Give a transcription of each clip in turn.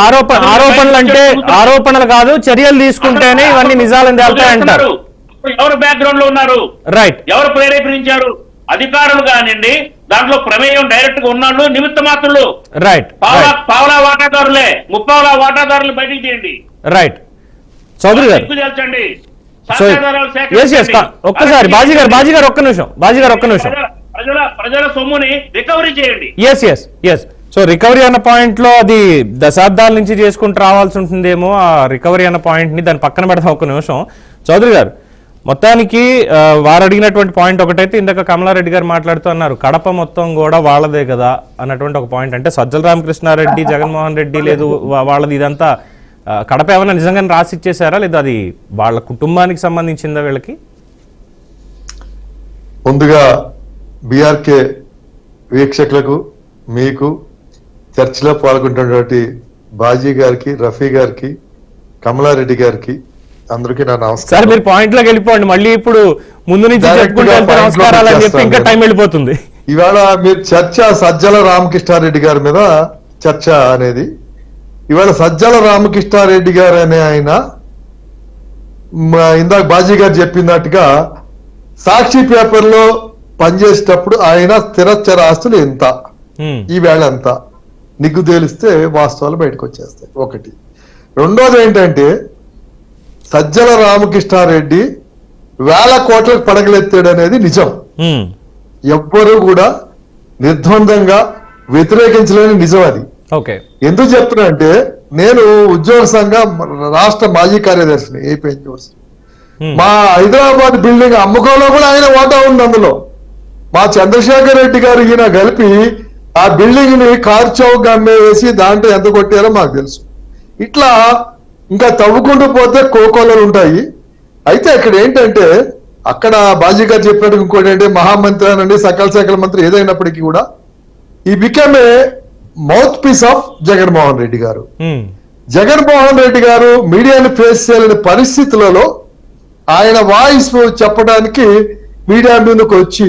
ఆరోపణలు అంటే ఆరోపణలు కాదు, చర్యలు తీసుకుంటేనే ఇవన్నీ నిజాలని తేలుతాయంటారు. ఎవరు బ్యాక్గ్రౌండ్ లో ఉన్నారు, రైట్, ఎవరు ప్రేరేపించారు? అధికారులు కానివ్వండి, దాంట్లో ప్రమేయం డైరెక్ట్ గా ఉన్నాళ్ళు, నిమిత్త మాత్రులు. రైట్, పావలా వాటాదారులే, ముప్పావలా వాటాదారులు బయటికి తీయండి. రైట్, చౌదరి గారు తెలుసండి. ఒక్కసారి బాజీ గారు ఒక్క నిమిషం, ప్రజల సొమ్ముని రికవరీ చేయండి. సో రికవరీ అన్న పాయింట్ లో అది దశాబ్దాల నుంచి చేసుకుంటూ రావాల్సి ఉంటుందేమో. ఆ రికవరీ అన్న పాయింట్ ని దాని పక్కన పెడతాం ఒక్క నిమిషం. చౌదరి గారు, మొత్తానికి వారు అడిగినటువంటి పాయింట్ ఒకటైతే, ఇందాక కమలారెడ్డి గారు మాట్లాడుతూ అన్నారు కడప మొత్తం కూడా వాళ్ళదే కదా అన్నటువంటి ఒక పాయింట్. అంటే సజ్జల రామకృష్ణారెడ్డి, జగన్మోహన్ రెడ్డి లేదు వాళ్ళది, ఇదంతా కడప ఏమైనా నిజంగానే రాసి ఇచ్చేసారా, లేదా అది వాళ్ళ కుటుంబానికి సంబంధించిందా వీళ్ళకి? ముందుగా బీఆర్కే వీక్షకులకు, మీకు చర్చలో పాల్గొంటున్నటువంటి బాజీ గారికి, రఫీ గారికి, కమలారెడ్డి గారికి అందరికీ నా నమస్కారం. సార్ మీరు పాయింట్ లోకి వెళ్ళిపోండి, మళ్ళీ ఇప్పుడు ముందు నుంచి నమస్కారాలు అని చెప్పి ఇంకా టైం వెళ్ళిపోతుంది. ఇవాళ మీరు చర్చ సజ్జల రామకృష్ణారెడ్డి గారి మీద చర్చ అనేది, ఇవాళ సజ్జల రామకృష్ణారెడ్డి గారు అనే ఆయన ఇందాక బాజీ గారు చెప్పినట్టుగా సాక్షి పేపర్లో పనిచేసేటప్పుడు ఆయన స్థిరచర ఆస్తులు ఎంత, ఈవేళ ఎంత నిగ్గు తేలిస్తే వాస్తవాలు బయటకు వచ్చేస్తాయి. ఒకటి. రెండోది ఏంటంటే, సజ్జల రామకృష్ణారెడ్డి 1000 కోట్లకు పడగలెత్తాడు అనేది నిజం. ఎవ్వరూ కూడా నిర్ద్వందంగా వ్యతిరేకించలేని నిజం అది. ఎందుకు చెప్తున్నా అంటే, నేను ఉద్యోగ సంఘ రాష్ట్ర మాజీ కార్యదర్శిని ఏపీ ఎన్జిఓస్. మా హైదరాబాద్ బిల్డింగ్ అమ్మకంలో కూడా ఆయన వాటా ఉంది. అందులో మా చంద్రశేఖర్ రెడ్డి గారు ఈయన కలిపి ఆ బిల్డింగ్ ని కార్ చౌక్ అమ్మేసి దాంట్లో ఎంత కొట్టారో మాకు తెలుసు. ఇట్లా ఇంకా తవ్వుకుంటూ పోతే కోకోలలు ఉంటాయి. అయితే ఇక్కడ ఏంటంటే, అక్కడ బాజీ గారు చెప్పినట్టు ఇంకోటి ఏంటంటే, మహామంత్రి అనండి, సకల శాఖల మంత్రి ఏదైనప్పటికీ కూడా ఈ become a mouthpiece of Jaganmohan Reddy గారు. జగన్మోహన్ రెడ్డి గారు మీడియాను ఫేస్ చేయలేని పరిస్థితులలో ఆయన వాయిస్ చెప్పడానికి మీడియా మీదకి వచ్చి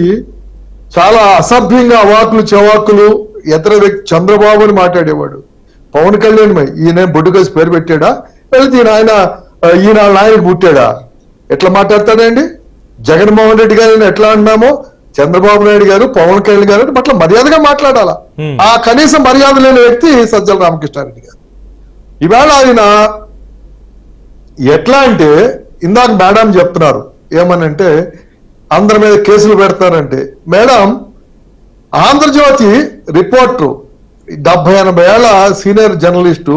చాలా అసభ్యంగా అవాకులు చవాకులు ఇతర వ్యక్తి చంద్రబాబుని మాట్లాడేవాడు. పవన్ కళ్యాణ్ ఈయన బొడ్డుకేసి పేరు పెట్టాడా, వెళ్తే ఈయన ఆయనకు పుట్టాడా? ఎట్లా మాట్లాడతాడండి? జగన్మోహన్ రెడ్డి గారిని ఎట్లా అన్నామో చంద్రబాబు నాయుడు గారు, పవన్ కళ్యాణ్ గారు అట్లా మర్యాదగా మాట్లాడాలా. ఆ కనీసం మర్యాద లేని వ్యక్తి సజ్జల రామకృష్ణారెడ్డి గారు. ఇవాళ ఆయన ఎట్లా అంటే, ఇందాక మేడం చెప్తున్నారు ఏమనంటే అందరి మీద కేసులు పెడతారంటే, మేడం ఆంధ్రజ్యోతి రిపోర్టరు 70-80 ఏళ్ల సీనియర్ జర్నలిస్టు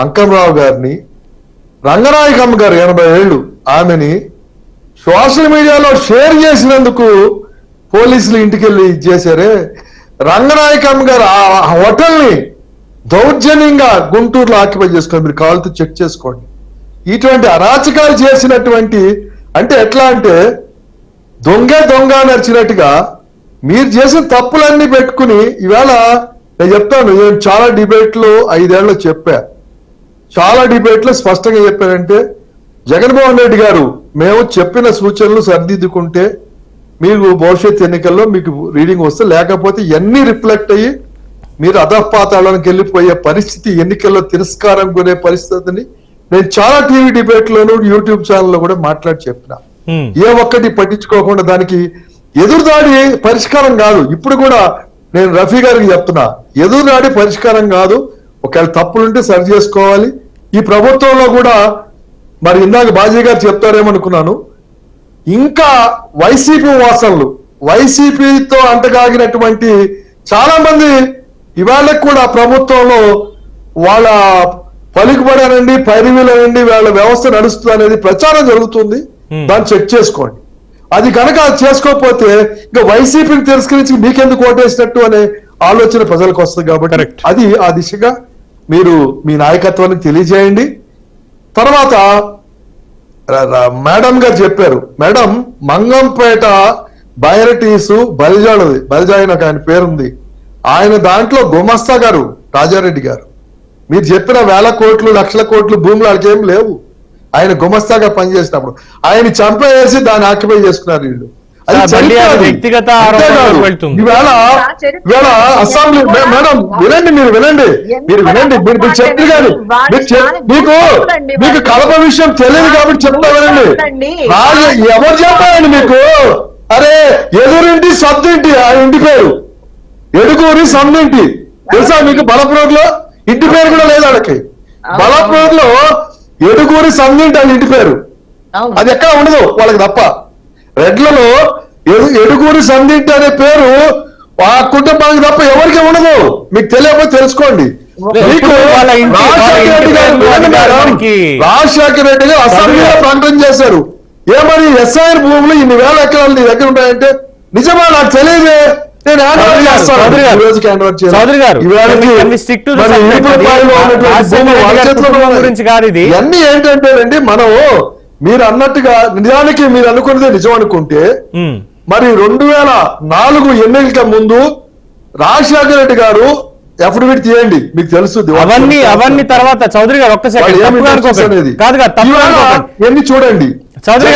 అంకమరావు గారిని, రంగనాయకమ్మ గారు 80 ఏళ్ళు ఆమెని సోషల్ మీడియాలో షేర్ చేసినందుకు పోలీసులు ఇంటికెళ్ళి ఇచ్చేసారే. రంగనాయకమ్మ గారు ఆ హోటల్ని దౌర్జన్యంగా గుంటూరులో ఆక్యుపై చేసుకోండి, మీరు కావాలతో చెక్ చేసుకోండి. ఇటువంటి అరాచకాలు చేసినటువంటి, అంటే ఎట్లా అంటే దొంగ నడిచినట్టుగా మీరు చేసిన తప్పులన్నీ పెట్టుకుని ఈవేళ నేను చెప్తాను. నేను చాలా డిబేట్లో 5 ఏళ్ళు చెప్పా, చాలా డిబేట్లో స్పష్టంగా చెప్పానంటే, జగన్మోహన్ రెడ్డి గారు మేము చెప్పిన సూచనలు సరిదిద్దుకుంటే మీకు భవిష్యత్ ఎన్నికల్లో మీకు రీడింగ్ వస్తే, లేకపోతే ఇవన్నీ రిఫ్లెక్ట్ అయ్యి మీరు అధపాతాళానికి వెళ్ళిపోయే పరిస్థితి, ఎన్నికల్లో తిరస్కారం కొనే పరిస్థితిని నేను చాలా టీవీ డిబేట్లోను యూట్యూబ్ ఛానల్లో కూడా మాట్లాడి చెప్పిన. ఏ ఒక్కటి పట్టించుకోకుండా దానికి ఎదురుదాడి పరిష్కారం కాదు. ఇప్పుడు కూడా నేను రఫీ గారికి చెప్తున్నా, ఎదురుదాడి పరిష్కారం కాదు. ఒకవేళ తప్పులుంటే సరి చేసుకోవాలి. ఈ ప్రభుత్వంలో కూడా మరి ఇందాక బాజీ గారు చెప్తారేమనుకున్నాను, ఇంకా వైసీపీ వాసనలు, వైసీపీతో అంటగాగినటువంటి చాలా మంది ఇవాళకి కూడా ప్రభుత్వంలో వాళ్ళ పలుకుబడనండి, పరివిలనండి, వాళ్ళ వ్యవస్థ నడుస్తుంది అనేది ప్రచారం జరుగుతుంది. దాన్ని చెక్ చేసుకోండి. అది కనుక చేసుకోకపోతే ఇంకా వైసీపీని తిరస్కరించి మీకెందుకు ఓటేసినట్టు అనే ఆలోచన ప్రజలకు వస్తుంది. కాబట్టి అది ఆ దిశగా మీరు మీ నాయకత్వాన్ని తెలియజేయండి. తర్వాత మేడం గారు చెప్పారు, మేడం మంగంపేట బైరటీసు బలిజాయిన ఆయన పేరుంది, ఆయన దాంట్లో గుమస్తా గారు రాజారెడ్డి గారు. మీరు చెప్పిన 1000 కోట్లు 1,00,000 కోట్లు భూములు వాళ్ళకేం లేవు. ఆయన గుమస్తాగా పనిచేసినప్పుడు ఆయన చంపేసి దాన్ని ఆక్యుపై చేసుకున్నారు వీళ్ళు. అది సార్, మళ్ళీ చరిత్ర అది అది. వ్యక్తిగత అంతేకాదు. ఆరోపణలకు వెళ్తుంది. ఇవాళ అసెంబ్లీ మేడం వినండి, మీరు వినండి, మీరు చెప్తారు కాదు, మీకు కడప విషయం తెలియదు కాబట్టి చెప్తా వినండి. ఎవరు చెప్పారండి మీకు? అరే ఎదురింటి సద్దింటి ఆ ఇంటి పేరు ఎడుగూరి సన్నింటి తెలుసా మీకు? బలప్రోడ్లో ఇంటి పేరు కూడా లేదు ఆడకి. బలప్రోడ్లో ఎడుగూరి సన్నింటి అని ఇంటి పేరు, అది ఎక్కడ ఉండదు వాళ్ళకి తప్ప. రెడ్లలో ఎడుగూరి సందింటి అనే పేరు ఆ కుటుంబానికి తప్ప ఎవరికి ఉండదు. మీకు తెలియకపోతే తెలుసుకోండి. మీకు రాజశేఖర రెడ్డి గారు అసెంబ్లీలో ప్రకటన చేశారు, ఏమని ఎస్ఐఆర్ భూములు ఇన్ని వేల ఎకరాలు నీ దగ్గర ఉంటాయంటే నిజమా నాకు తెలియదే, నేను ఇవన్నీ ఏంటంటే అండి, మనం మీరు అన్నట్టుగా నిజానికి మీరు అనుకున్నదే నిజం అనుకుంటే మరి 2004 ఎన్నికల ముందు రాజశేఖర రెడ్డి గారు అఫిడవిట్ తీయండి, మీకు తెలుసు. అవన్నీ తర్వాత చౌదరి గారు ఒక్కసారి ఎన్ని చూడండి. చౌదరి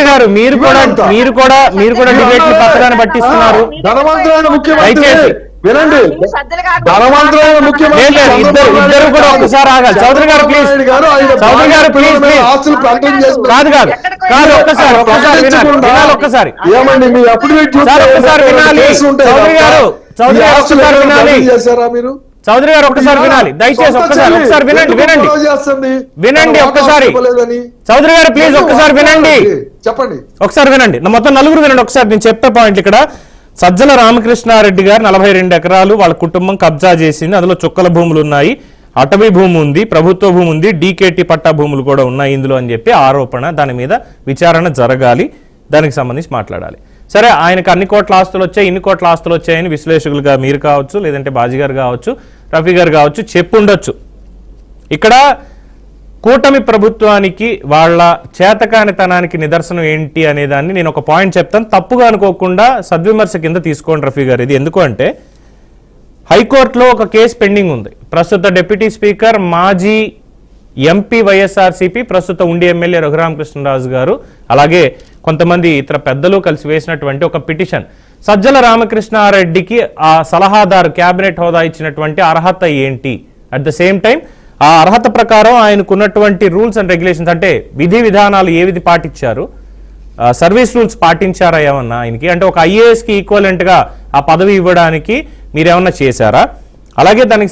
గారు మీరు కూడా డిబేట్ ని పక్కన పట్టిస్తున్నారు. ధనవంతులైన ముఖ్యమంత్రి వినండి, ధనవంతులైన ముఖ్యమంత్రి ఇద్దరు కూడా ఒక్కసారి ఆగాలి. చౌదరి గారు ప్లీజ్, చౌదరి గారు ప్లీజ్ ఆస్తులు ప్రకటన చేస్తారు. కాదు ఒక్కసారి ఏమండి మీ అఫిడవిట్ ఒక్కసారి వినాలి. చేశారా మీరు? చౌదరి గారు ఒక్కసారి వినాలి దయచేసి, ఒక్కసారి వినండి ఒక్కసారి. చౌదరి గారు ప్లీజ్ ఒక్కసారి వినండి, చెప్పండి, ఒకసారి వినండి. మొత్తం నలుగురు వినండి ఒకసారి. నేను చెప్పే పాయింట్ ఇక్కడ, సజ్జల రామకృష్ణారెడ్డి గారు 42 ఎకరాలు వాళ్ళ కుటుంబం కబ్జా చేసింది. అందులో చుక్కల భూములు ఉన్నాయి, అటవీ భూమి ఉంది, ప్రభుత్వ భూమి ఉంది, డీకేటీ పట్టా భూములు కూడా ఉన్నాయి ఇందులో అని చెప్పి ఆరోపణ. దాని మీద విచారణ జరగాలి, దానికి సంబంధించి మాట్లాడాలి. సరే, ఆయనకు అన్ని కోట్ల ఆస్తులు వచ్చాయి, ఇన్ని కోట్ల ఆస్తులు వచ్చాయని విశ్లేషకులుగా మీరు కావచ్చు, లేదంటే బాజీ గారు కావచ్చు, రఫీ గారు కావచ్చు, చెప్పుండొచ్చు. ఇక్కడ కూటమి ప్రభుత్వానికి వాళ్ళ చేతకానితనానికి నిదర్శనం ఏంటి అనే దాన్ని నేను ఒక పాయింట్ చెప్తాను, తప్పుగా అనుకోకుండా సద్విమర్శ కింద తీసుకోండి రఫీ గారు. ఇది ఎందుకు అంటే, హైకోర్టులో ఒక కేసు పెండింగ్ ఉంది. ప్రస్తుత డిప్యూటీ స్పీకర్ మాజీ ఎంపీ వైఎస్ఆర్సీపీ, ప్రస్తుత ఉండి ఎమ్మెల్యే రఘురామకృష్ణరాజు గారు, అలాగే కొంతమంది ఇతర పెద్దలు కలిసి వేసినటువంటి ఒక పిటిషన్, సజ్జల రామకృష్ణారెడ్డికి ఆ సలహాదారు క్యాబినెట్ హోదా ఇచ్చినటువంటి అర్హత ఏంటి, అట్ ద సేమ్ టైం ఆ అర్హత ప్రకారం ఆయనకున్నటువంటి రూల్స్ అండ్ రెగ్యులేషన్స్, అంటే విధి విధానాలు ఏవిధి పాటించారు, సర్వీస్ రూల్స్ పాటించారా ఏమన్నా ఆయనకి, అంటే ఒక ఐఏఎస్కి ఈక్వలెంట్గా ఆ పదవి ఇవ్వడానికి మీరేమన్నా చేశారా, అలాగే దానికి